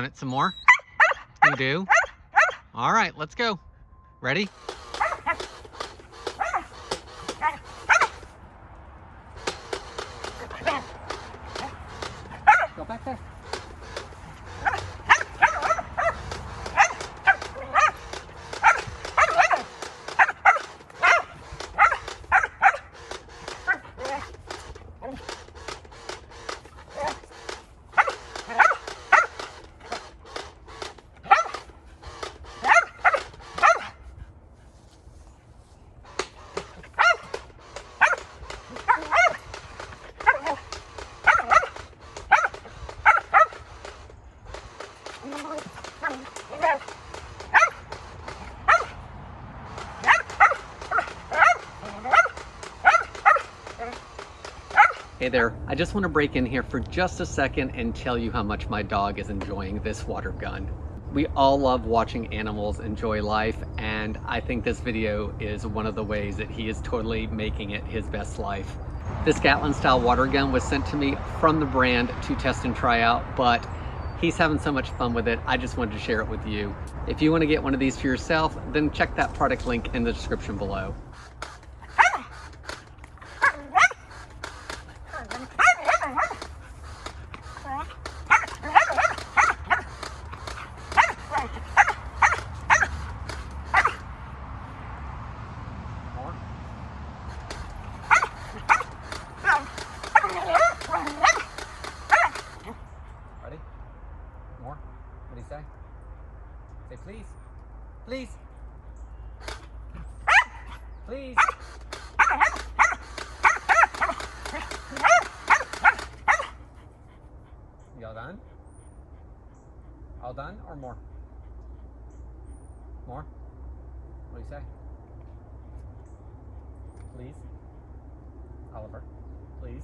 want it some more? You do? All right, let's go. Ready? Go back there. Hey there, I just want to break in here for just a second and tell you how much my dog is enjoying this water gun. We all love watching animals enjoy life, and I think this video is one of the ways that he is totally making it his best life. This Gatling style water gun was sent to me from the brand to test and try out, but he's having so much fun with it, I just wanted to share it with you. If you want to get one of these for yourself, then check that product link in the description below. Ready? More? What do you say? Say please. Please. Please. You all done? All done or more? More? What do you say? Please. Oliver, please.